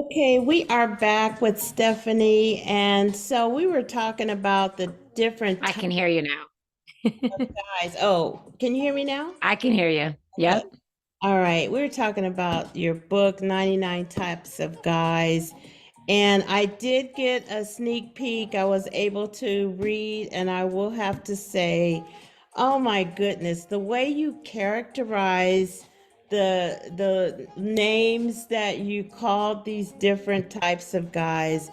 Okay, we are back with Stephanie, and so we were talking about the different I types can hear you now. of guys. Oh, can you hear me now? I can hear you. Okay. Yep. All right, we were talking about your book, 99 Types of Guys, and I did get a sneak peek. I was able to read, and I will have to say, oh my goodness, the way you characterize the names that you called these different types of guys,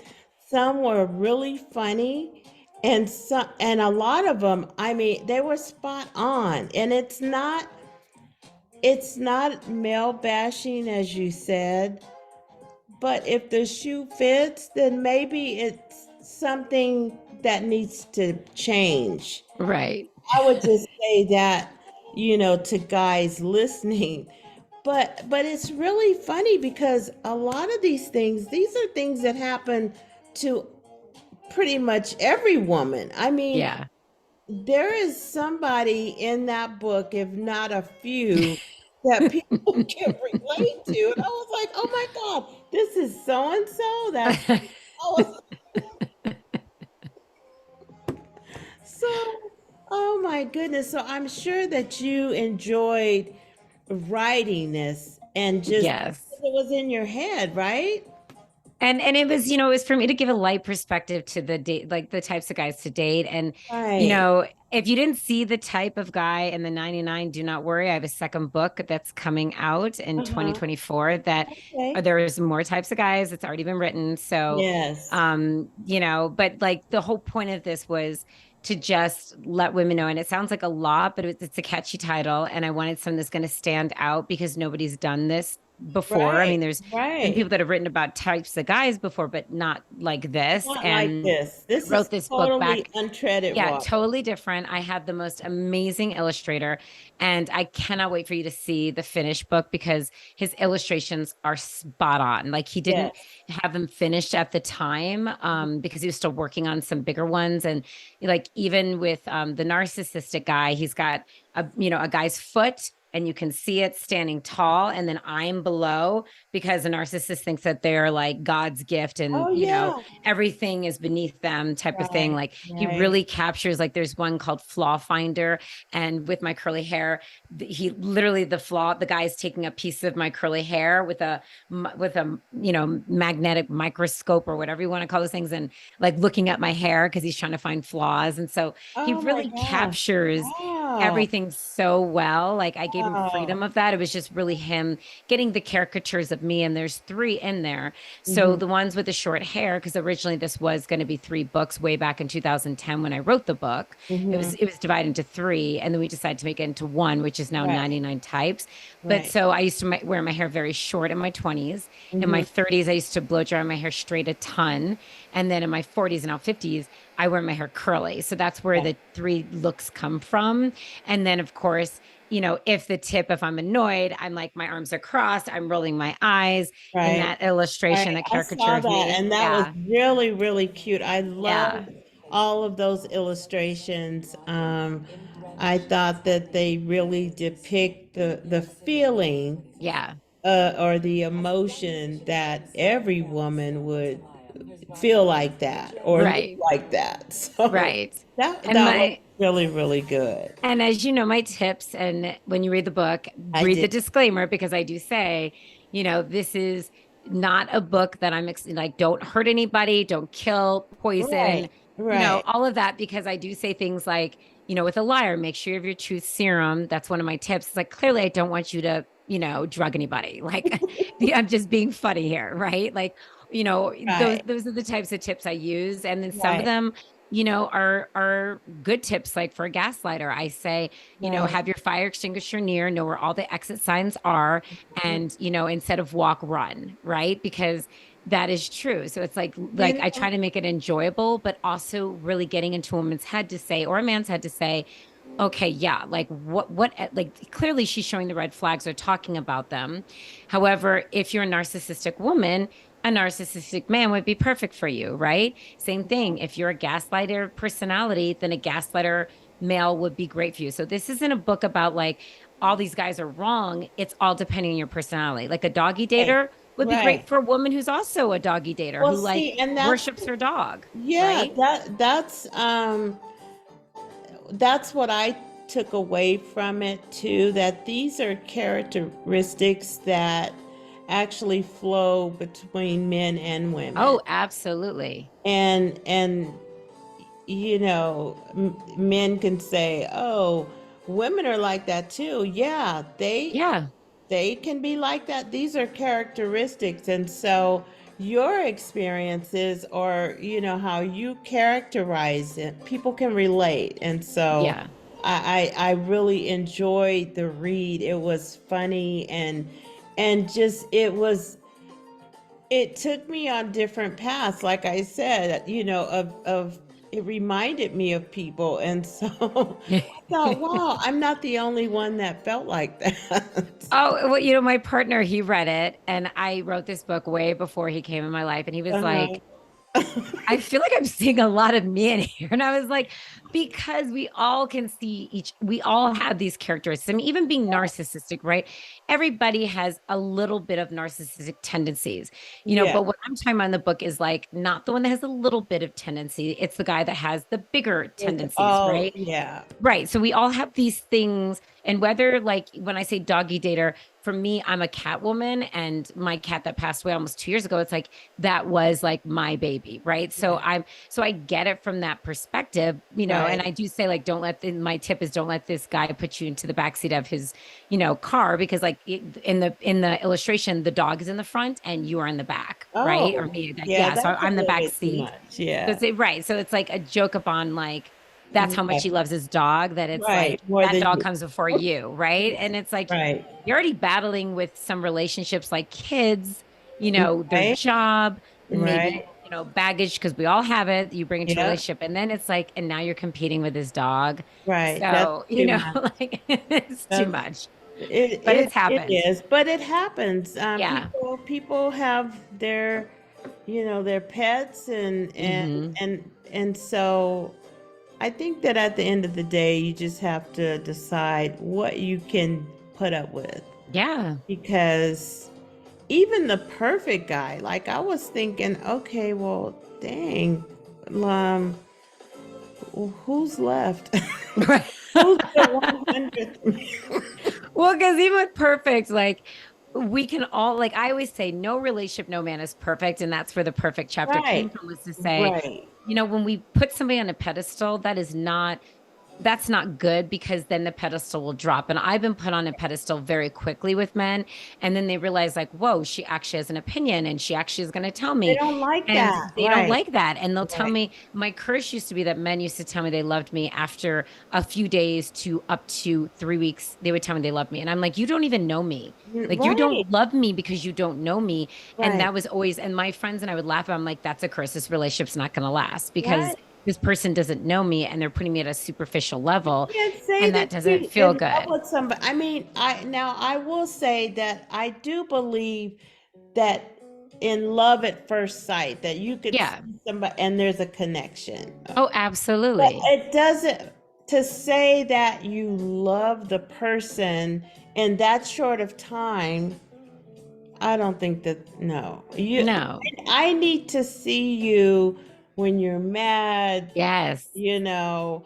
some were really funny, and a lot of them, I mean, they were spot on. And it's not male bashing, as you said, but if the shoe fits, then maybe it's something that needs to change. Right. I would just say that, to guys listening. But it's really funny because a lot of these are things that happen to pretty much every woman. I mean, Yeah. there is somebody in that book, if not a few, that people can relate to. And I was like, oh my God, this is so and so. That's oh, so, oh my goodness. So I'm sure that you enjoyed writing this and just Yes. it was in your head, right? And it was, it was for me to give a light perspective to the date, like the types of guys to date. And, Right. if you didn't see the type of guy in the 99, do not worry. I have a second book that's coming out in Uh-huh. 2024 that Okay. there's more types of guys. It's already been written. So, Yes. but like the whole point of this was to just let women know. And it sounds like a lot, but it's a catchy title. And I wanted something that's going to stand out because nobody's done this before. I Right. mean, there's been Right. people that have written about types of guys before, but not like this. Not like And this. I This is wrote this book totally back. untreaded Yeah, water. totally different. I have the most amazing illustrator, and I cannot wait for you to see the finished book because his illustrations are spot on. Like he didn't Yes. have them finished at the time because he was still working on some bigger ones. And like even with the narcissistic guy, he's got a guy's foot. And you can see it standing tall, and then I'm below because a narcissist thinks that they're like God's gift, and Oh yeah. everything is beneath them, type of thing. Right. Like he Right. really captures, like there's one called Flaw Finder, and with my curly hair, he literally the guy is taking a piece of my curly hair with a magnetic microscope or whatever you want to call those things, and like looking at my hair because he's trying to find flaws. And so he Oh my really gosh. captures Wow. everything so well. Like I gave him freedom Wow. of that. It was just really him getting the caricatures of me, and there's three in there. So Hmm. the ones with the short hair, because originally this was going to be three books way back in 2010 when I wrote the book. It Hmm. was it was divided into three, and then we decided to make it into one, which is now Right. 99 types. But Right. so I used to wear my hair very short in my 20s. In my Hmm. 30s, I used to blow dry my hair straight a ton. And then in my 40s and now 50s, I wear my hair curly. So that's where Yeah. the three looks come from. And then, of course, if I'm annoyed, I'm like, my arms are crossed, I'm rolling my eyes in Right. that illustration, Right. that I caricature saw of that, me. and that was Yeah. really, really cute. I Yeah. loved all of those illustrations. I thought that they really depict the feeling Yeah. or the emotion that every woman would feel like that or look Right. like that. So Right. And that was my really, really good. And as you know, my tips, and when you read the book, I read the did. disclaimer because I do say, this is not a book that like, don't hurt anybody, don't kill, poison, Right. Right. all of that, because I do say things like, with a liar, make sure you have your truth serum. That's one of my tips. It's like, clearly, I don't want you to, drug anybody. Like, I'm just being funny here, right? Like, those Right. those are the types of tips I use. And then some of Right. them are good tips. Like for a gaslighter, I say, Right. have your fire extinguisher near, know where all the exit signs are, and instead of walk, run, right? Because that is true. So it's like You I know, try to make it enjoyable, but also really getting into a woman's head to say, or a man's head to say, okay, yeah, like like clearly she's showing the red flags or talking about them. However, if you're a narcissistic woman, a narcissistic man would be perfect for you, right? Same thing. If you're a gaslighter personality, then a gaslighter male would be great for you. So this isn't a book about like all these guys are wrong. It's all depending on your personality. Like a doggy right. dater would be great right. for a woman who's also a doggy dater Well, who like see, and worships her dog, yeah, right? that's what I took away from it too, that these are characteristics that actually flow between men and women. Oh, absolutely. And you know, men can say, "Oh, women are like that too." Yeah, Yeah. they can be like that. These are characteristics. And so your experiences or, you know, how you characterize it, people can relate. And so Yeah. I really enjoyed the read. It was funny and just it took me on different paths, like I said, you know, of it reminded me of people. And so I thought, wow, I'm not the only one that felt like that. Oh, well, my partner, he read it, and I wrote this book way before he came in my life, and he was Uh-huh. like, I feel like I'm seeing a lot of me in here. And I was like, because we all can see we all have these characteristics. I mean, even being narcissistic, right? Everybody has a little bit of narcissistic tendencies, Yeah. but what I'm talking about in the book is like not the one that has a little bit of tendency. It's the guy that has the bigger It's tendencies, all, right? yeah. Right. So we all have these things. And whether, like, when I say doggy dater, for me, I'm a cat woman, and my cat that passed away almost 2 years ago, it's like that was like my baby. Right. So Yeah. so I get it from that perspective, and Right. I do say, like, my tip is don't let this guy put you into the backseat of his, car, because like in the illustration, the dog is in the front and you are in the back. Right. Or Oh, me. Like, yeah, yeah. So that's a I'm the little back bit too seat. much. So Yeah. right. So it's like a joke upon like, that's how much Yeah. he loves his dog, that it's Right. like More that than dog you. comes before you, right? And it's like Right. you're already battling with some relationships like kids, their Right. job, and maybe, Right. baggage, because we all have it, you bring into a Yeah. relationship. And then it's like, and now you're competing with his dog. Right. That's So, too much. like it's too That's much, it but it's it happened. is, but it happens. Yeah. People have their, you know, their pets Hmm. and so I think that at the end of the day, you just have to decide what you can put up with Yeah. because even the perfect guy, like I was thinking, okay, well, dang, um, who's left? Right. Who's the 100th? Well, because even with perfect, like we can all, like I always say, no relationship, no man is perfect. And that's where the perfect chapter came Right, from, was to say, right. when we put somebody on a pedestal, that's not good, because then the pedestal will drop. And I've been put on a pedestal very quickly with men. And then they realize, like, whoa, she actually has an opinion, and she actually is going to tell They me. don't like And that. they don't Right, like that. And they'll tell right, me, my curse used to be that men used to tell me they loved me after a few days to up to 3 weeks. They would tell me they loved me. And I'm like, you don't even know me. Like, you right, don't love me because you don't know me. And right, that was always, and my friends and I would laugh. I'm like, that's a curse. This relationship's not going to last, because right. this person doesn't know me and they're putting me at a superficial level, Can't say and that that doesn't you feel in love good. with somebody. I mean, I will say that I do believe that in love at first sight, that you could see Yeah. somebody and there's a connection. Oh, But absolutely. it doesn't to say that you love the person in that short of time. I don't think that no. No. I need to see you when you're mad, Yes. you know,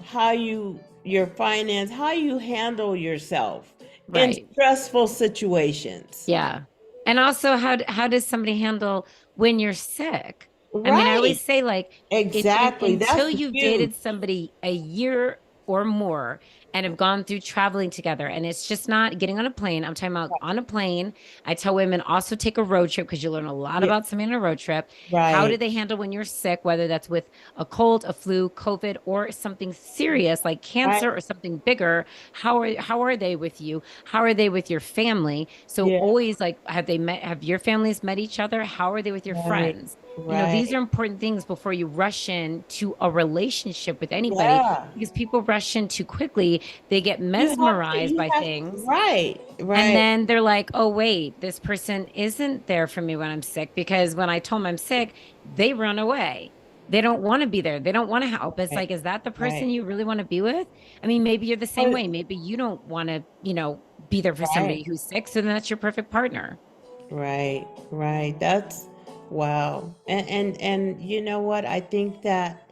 how your finance, how you handle yourself in Right. stressful situations. Yeah. And also, how does somebody handle when you're sick? I mean, I Right. always say, like, Exactly. until That's you've huge. dated somebody a year or more and have gone through traveling together, and it's just not getting on a plane. I'm talking about on a plane. I tell women also take a road trip, because you learn a lot Yeah, about somebody on a road trip. How do right. they handle when you're sick, whether that's with a cold, a flu, COVID, or something serious like Right. cancer or something bigger? How are they with you? How are they with your family? So Yeah, always, like, have your families met each other? How are they with your right. friends? These Right. are important things before you rush into a relationship with anybody, Yeah. because people rush in too quickly. They get mesmerized You by have things. right. And Right. then they're like, oh, wait, this person isn't there for me when I'm sick, because when I told them I'm sick, they run away. They don't want to be there. They don't want to help. It's Right. like, is that the Right. person you really want to be with? I mean, maybe you're the same But way. Maybe you don't want to, be there for right. somebody who's sick. So then that's your perfect partner. Right, right. That's wow. And you know what? I think that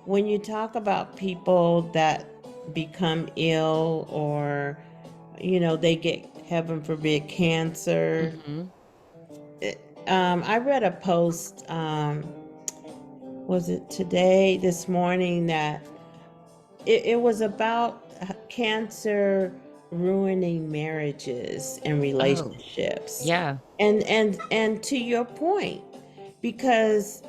when you talk about people that become ill or they get, heaven forbid, cancer. Hmm. I read a post, was it today, this morning, that it was about cancer ruining marriages and Oh, relationships. yeah. And to your point, because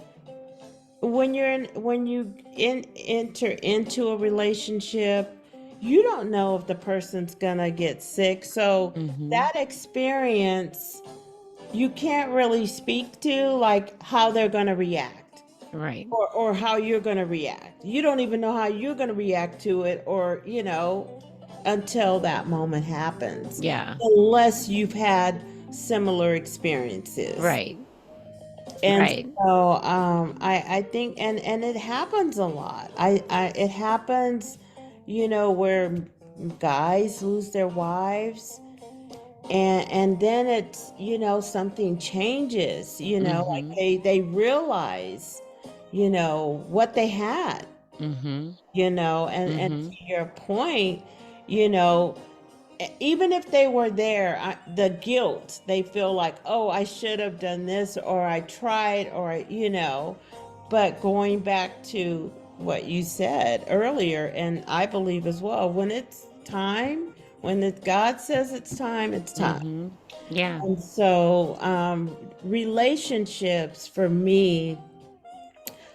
when you enter into a relationship, you don't know if the person's gonna get sick. So Hmm. that experience, you can't really speak to, like, how they're gonna react, Right. or how you're going to react. You don't even know how you're going to react to it, or until that moment happens, Yeah. unless you've had similar experiences. Right. And Right. so I think, and it happens a lot. I It happens, where guys lose their wives, and then it's, something changes, like Hmm. they realize, what they had, Hmm. and Hmm. to your point, you know even if they were there, the guilt, they feel like, oh, I should have done this, or I tried, or but going back to what you said earlier, and I believe as well, when it's time, when God says it's time, it's time. Hmm. Yeah. And so, relationships for me,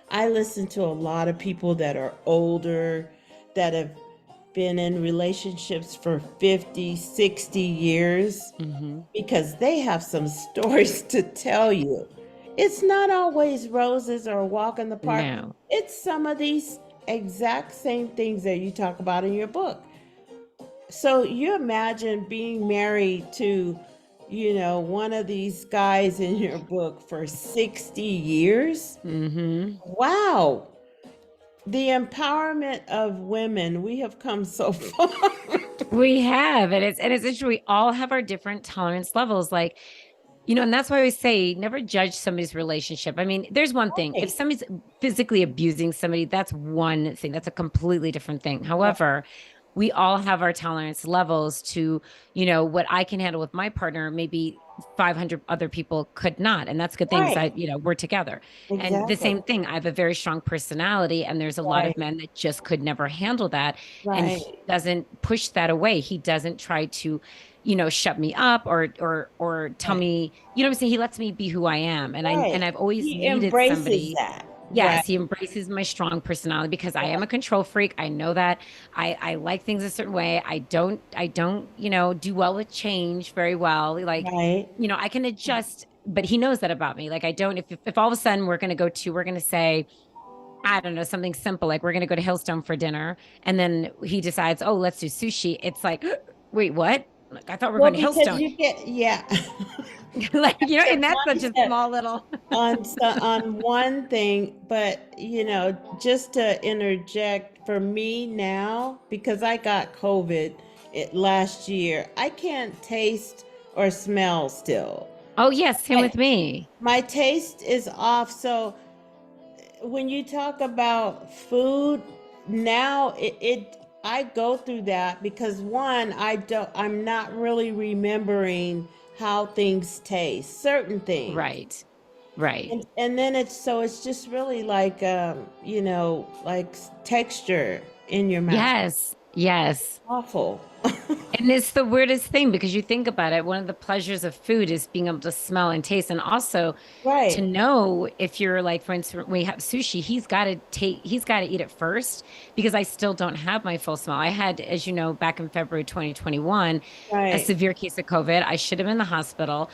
I listen to a lot of people that are older, that have been in relationships for 50, 60 years, Hmm. because they have some stories to tell you. It's not always roses or a walk in the park. No. It's some of these exact same things that you talk about in your book. So you imagine being married to, one of these guys in your book for 60 years. Hmm. Wow. The empowerment of women, we have come so far. We have, and it's interesting. We all have our different tolerance levels. Like, and that's why I always say never judge somebody's relationship. I mean, there's one thing. If Right, somebody's physically abusing somebody, that's one thing. That's a completely different thing. right, However, we all have our tolerance levels to, what I can handle with my partner, maybe 500 other people could not. And that's a good thing because right. we're together. And the Exactly. same thing, I have a very strong personality, and there's a lot of Right, men that just could never handle that. And he right, doesn't push that away. He doesn't try to shut me up or tell right, me, what I'm saying? He lets me be who I am. And I right. and I've always He needed embraces somebody. that. Right, Yes, he embraces my strong personality because I am right, a control freak. I know that. I like things a certain way. I don't, do well with change very well. Like, right. I can adjust, but he knows that about me. Like I don't, if all of a sudden we're gonna say, I don't know, something simple, like we're gonna go to Hillstone for dinner, and then he decides, oh, let's do sushi. It's like, wait, what? Like I thought we are Well, going to because Hillstone. you get, yeah. Like, Your and that's such a mindset small little. on one thing, but just to interject, for me now, because I got COVID last year, I can't taste or smell still. Oh yes, same My, with me. my taste is off. So when you talk about food now, I go through that because, one, I'm not really remembering how things taste, certain things. Right. Right. And then it's just really like, like texture in your mouth. Yes. Yes. Awful. And it's the weirdest thing because you think about it, one of the pleasures of food is being able to smell and taste, and also to Right. know if you're like, for instance, when we have sushi, he's got to eat it first because I still don't have my full smell. I had, as you know, back in February 2021, a Right. severe case of COVID. I should have been in the hospital.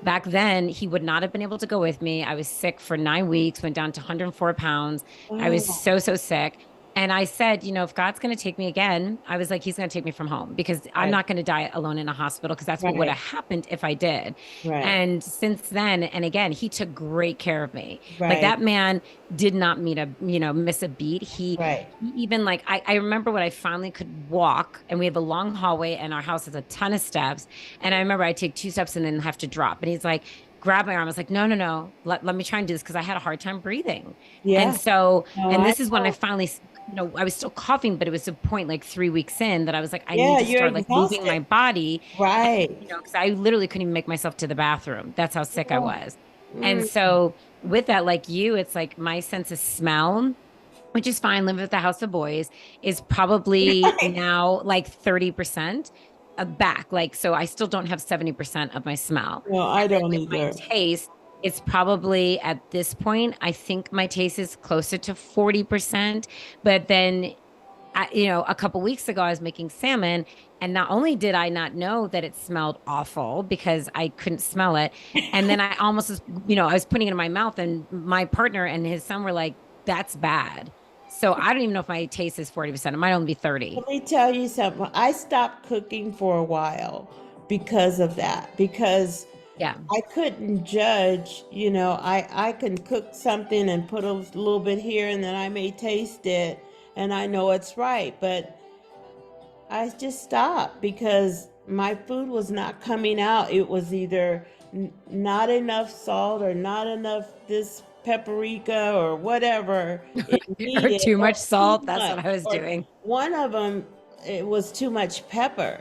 Back then, he would not have been able to go with me. I was sick for 9 weeks, went down to 104 pounds. I was Wow. so, so sick. And I said, if God's going to take me again, I was like, he's going to take me from home because I'm Right. not going to die alone in a hospital because that's what would Right. have happened if I did. Right. And since then, and again, he took great care of me. Like Right. that man did not miss a beat. Right. He even like, I remember when I finally could walk and we have a long hallway and our house has a ton of steps. And I remember I take 2 steps and then have to drop. And he's like, grab my arm. I was like, no, no, no. Let me try and do this because I had a hard time breathing. And Yeah. so, No, and I this is when I know. finally, I was still coughing, but it was a point like 3 weeks in that I was like, I need Yeah, to you're start like moving exhausted. my body. And, Right. because I literally couldn't even make myself to the bathroom. That's how sick I Oh, was. And mm. so with that, like you, it's like my sense of smell, which is fine, living with the house of boys, is probably now like 30% back. Like, so I still don't have 70% of my smell. No, I And then don't with my either. taste, it's probably at this point, I think my taste is closer to 40%. But then a couple weeks ago, I was making salmon, and not only did I not know that it smelled awful because I couldn't smell it, and then I almost, I was putting it in my mouth, and my partner and his son were like, "That's bad." So I don't even know if my taste is 40%. It might only be 30. Let me tell you something. I stopped cooking for a while because of that. Because Yeah, I couldn't judge, I can cook something and put a little bit here and then I may taste it and I know it's right, but I just stopped because my food was not coming out. It was either not enough salt or not enough this paprika or whatever it or needed, too or much too salt. That's much. what I was Or doing. one of them, it was too much pepper.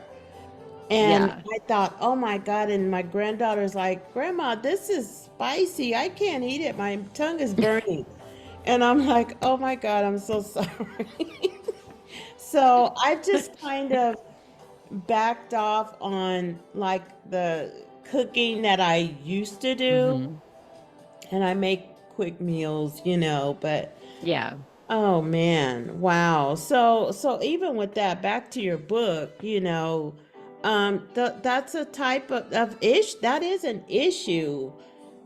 And Yeah. I thought, oh my God. And my granddaughter's like, Grandma, this is spicy. I can't eat it. My tongue is burning. And I'm like, oh my God, I'm so sorry. So I just kind of backed off on like the cooking that I used to do. Hmm. And I make quick meals, but Yeah. oh man, wow. So even with that, back to your book, that's a type of ish that is an issue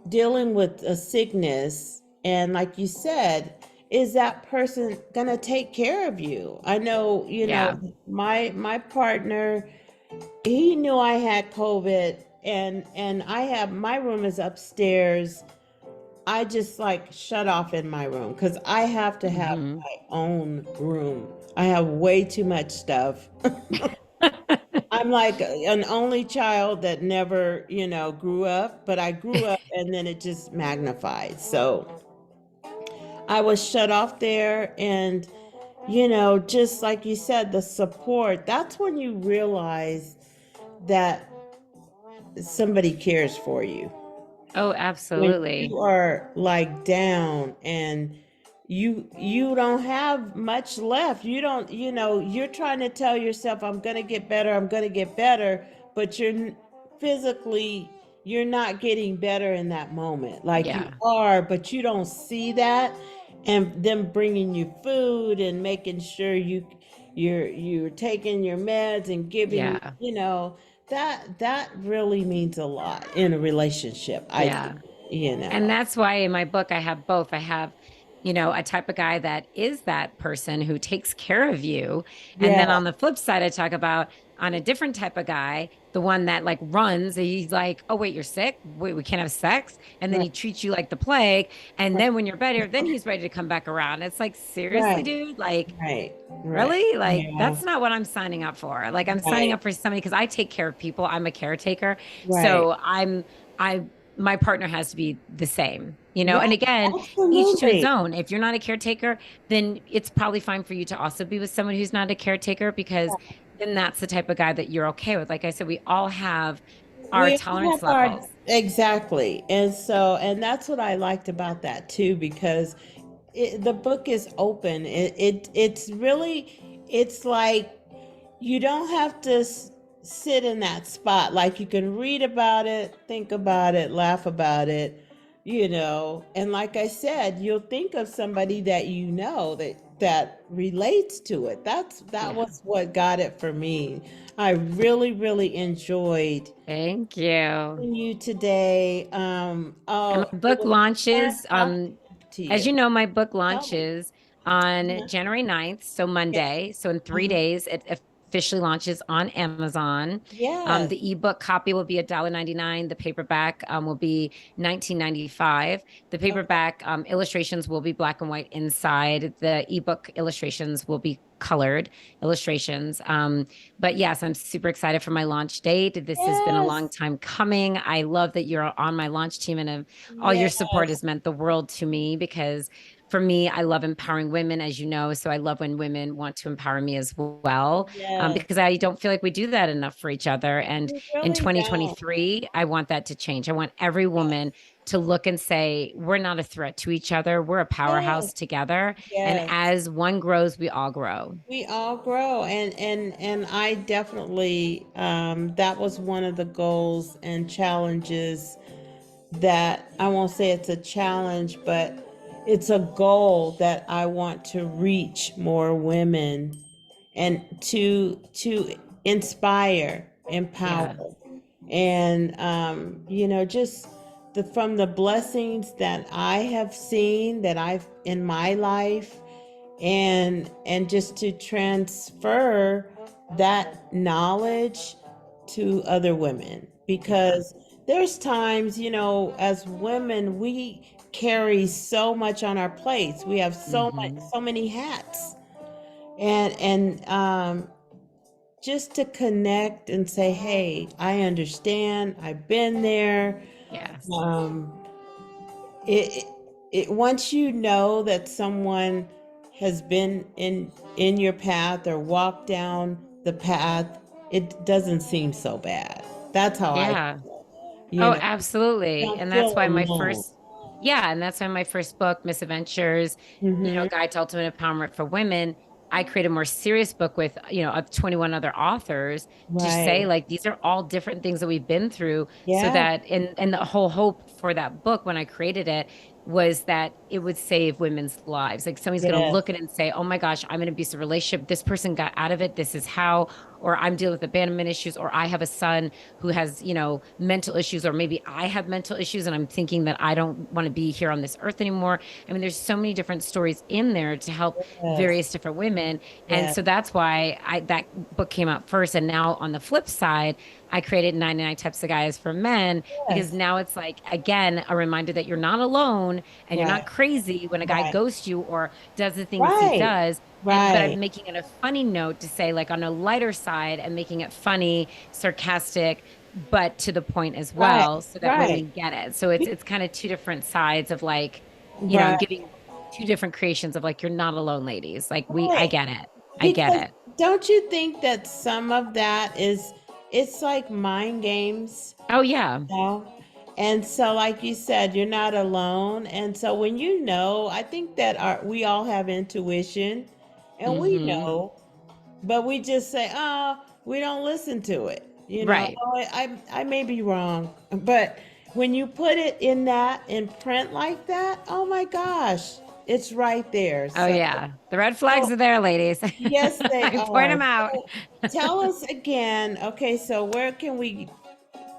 dealing with a sickness. And like you said, is that person gonna take care of you? I know, Yeah. my partner, he knew I had COVID and I have my room is upstairs. I just like shut off in my room because I have to have Hmm. my own room. I have way too much stuff. I'm like an only child that never, grew up, but I grew up and then it just magnified. So I was shut off there. And, just like you said, the support, that's when you realize that somebody cares for you. Oh, When absolutely. you are like down and you don't have much left, you're trying to tell yourself, I'm going to get better, I'm going to get better, but physically you're not getting better in that moment. Like you Yeah. are, but you don't see that. And them bringing you food and making sure you're taking your meds and giving Yeah. that really means a lot in a relationship, I think, Yeah. you And know. that's why in my book, I have both. I have, a type of guy that is that person who takes care of you. And Yeah, then on the flip side, I talk about on a different type of guy, the one that like runs. He's like, oh, wait, you're sick? Wait, we can't have sex. And then right, he treats you like the plague. And right, then when you're better, then he's ready to come back around. It's like, seriously, right, dude? Like, right, right. really? Like, Yeah, that's not what I'm signing up for. Like, I'm signing right, up for somebody because I take care of people. I'm a caretaker. right, So I, my partner has to be the same, right, And again, each to its absolutely. own. If you're not a caretaker, then it's probably fine for you to also be with someone who's not a caretaker because then that's the type of guy that you're okay with. Like I said, we all have our We all tolerance have our levels. exactly. And that's what I liked about that too, because the book is open. It's really, it's like you don't have to sit in that spot. Like you can read about it, think about it, laugh about it, And like I said, you'll think of somebody that that relates to it. That Yeah. was what got it for me. I really, really enjoyed Thank you. you today. And Oh, my it book was fun launches. talking to As you. you know, my book Tell me. launches on Uh-huh. January 9th, so Okay. Monday. So in three Uh-huh. days, it officially launches on Amazon. Yes. The ebook copy will be $1.99. The paperback will be 19.95. The Okay. paperback illustrations will be black and white inside. The ebook illustrations will be colored illustrations. But yes, I'm super excited for my launch date. This has been a long Yes. time coming. I love that you're on my launch team, and all your support Yes. has meant the world to me because for me, I love empowering women, as you know. So I love when women want to empower me as well, Yes. because I don't feel like we do that enough for each other. And We in really don't. 2023, I want that to change. I want every woman to look and say, we're not a threat to each other. We're a Yes. powerhouse together. And Yes. as one grows, we all grow. We all grow, and I definitely that was one of the goals and challenges that I won't say it's a challenge, but it's a goal that I want to reach more women and to inspire, empower, Yeah. and just from the blessings that I have seen that I've in my life, and just to transfer that knowledge to other women, Yeah. because there's times, as women, we carry so much on our plates. We have Hmm. so many hats, and just to connect and say, hey, I understand, I've been there. Yes. um it, once you know that someone has been in your path or walked down the path, it doesn't seem so bad. That's how I Yeah. feel. Oh, You absolutely. don't And that's feel why my alone. first, yeah, and that's why my first book, Misadventures, Mm-hmm. Guide to Ultimate Empowerment for Women, I created a more serious book with, of 21 other authors to say, Right. like, these are all different things that we've been through. So Yeah. that, and the whole hope for that book when I created it was that it would save women's lives. Like somebody's going to Yes. look at it and say, oh my gosh, I'm in an abusive relationship. This person got out of it. This is how, or I'm dealing with abandonment issues, or I have a son who has, mental issues, or maybe I have mental issues and I'm thinking that I don't want to be here on this earth anymore. I mean, there's so many different stories in there to help Yes. various different women. And Yes. so that's why that book came out first. And now on the flip side, I created 99 Types of Guys for Men because Yes. now it's like, again, a reminder that you're not alone and you're Right. not crazy when a guy Right. ghosts you or does the things he Right. does. But Right. I'm making it a funny note to say, like, on a lighter side and making it funny, sarcastic, but to the point as Right. well, so that Right. women get it. So it's kind of two different sides of like, I'm Right. giving two different creations of like, you're not alone, ladies. Like I Right. get it. I get Because it. don't you think that some of that is, it's like mind games, Oh yeah. you know? And so, like you said, you're not alone. And so when I think that we all have intuition, and we Hmm. know, but we just say, oh, we don't listen to it. Right. Oh, I may be wrong. But when you put it in print like that, oh my gosh, it's right there. Oh So, yeah. The red flags so are there, ladies. yes, they I point are. them out. So tell us again. Okay, so where can we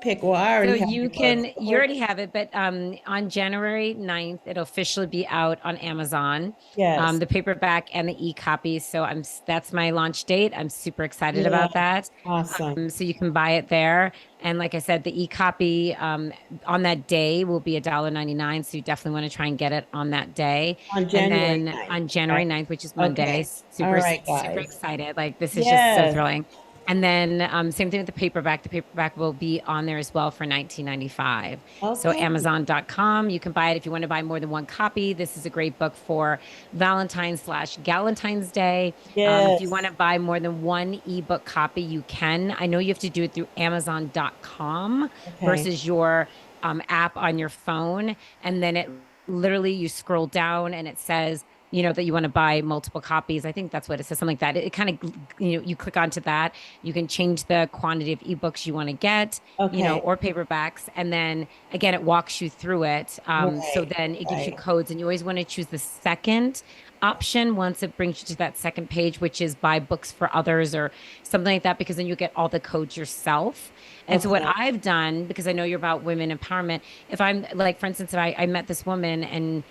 pick? Well, I So already have you your book. can, you already have it, but on January 9th, it'll officially be out on Amazon, Yes. the paperback and the e-copy. So that's my launch date. I'm super excited Yeah. about that. Awesome. So you can buy it there. And like I said, the e-copy on that day will be $1.99. So you definitely want to try and get it on that day. On And January then 9th. on January Okay. 9th, which is Monday, Okay. All super, right, super guys. excited. Like this is just so Yes. thrilling. And then same thing with the paperback. The paperback will be on there as well for 19.95. So Okay. Amazon.com, you can buy it if you want to buy more than one copy. This is a great book for Valentine's/Galentine's Day. If you Yes. want to buy more than one ebook copy, you can. I know you have to do it through Amazon.com Okay. versus your app on your phone. And then it literally, you scroll down and it says, that you want to buy multiple copies. I think that's what it says, something like that. It kind of, you click onto that. You can change the quantity of ebooks you want to get, Okay. or paperbacks. And then again, it walks you through it. So Right. then it gives you Right. codes, and you always want to choose the second option once it brings you to that second page, which is buy books for others or something like that, because then you get all the codes yourself. And so what Okay. I've done, because I know you're about women empowerment, if I'm like, for instance, if I met this woman and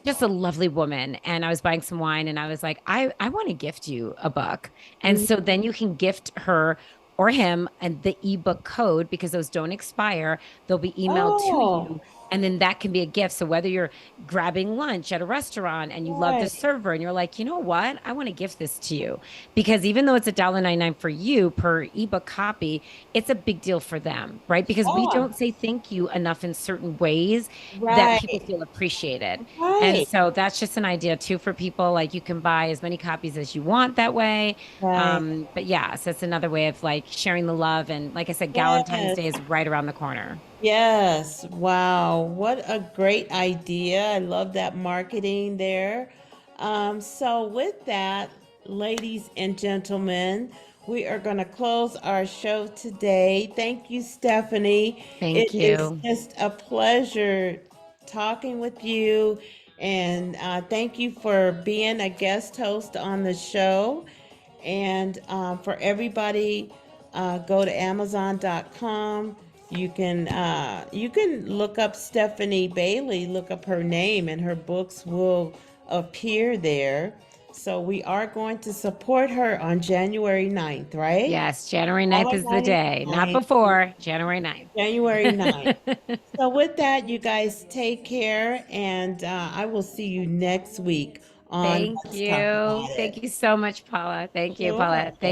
just a lovely woman, and I was buying some wine, and I was like, I want to gift you a book. And Mhm. so then you can gift her or him and the ebook code, because those don't expire. They'll be emailed to Oh, you, and then that can be a gift. So whether you're grabbing lunch at a restaurant and you love the right. server and you're like, you know what, I want to gift this to you, because even though it's $1.99 for you per ebook copy, it's a big deal for them, right? Because we Oh, don't say thank you enough in certain ways that people right. feel appreciated. And Right. so that's just an idea too for people. Like, you can buy as many copies as you want that way. Right. But yeah, so it's another way of like sharing the love. And like I said, Valentine's Day Yes. is right around the corner. Yes. Wow. What a great idea. I love that marketing there. So, with that, ladies and gentlemen, we are going to close our show today. Thank you, Stephanie. Thank It is you. just a pleasure talking with you. And thank you for being a guest host on the show. And for everybody, go to Amazon.com. You can look up Stephanie Bailey, look up her name, and her books will appear there. So we are going to support her on January 9th, right? Yes, January 9th is the January day, not 9th. before, January 9th. January 9th. So with that, you guys take care, and I will see you next week on Thank Let's Talk you. About Thank It. you so much, Paula. Thank you, Sure. Paula.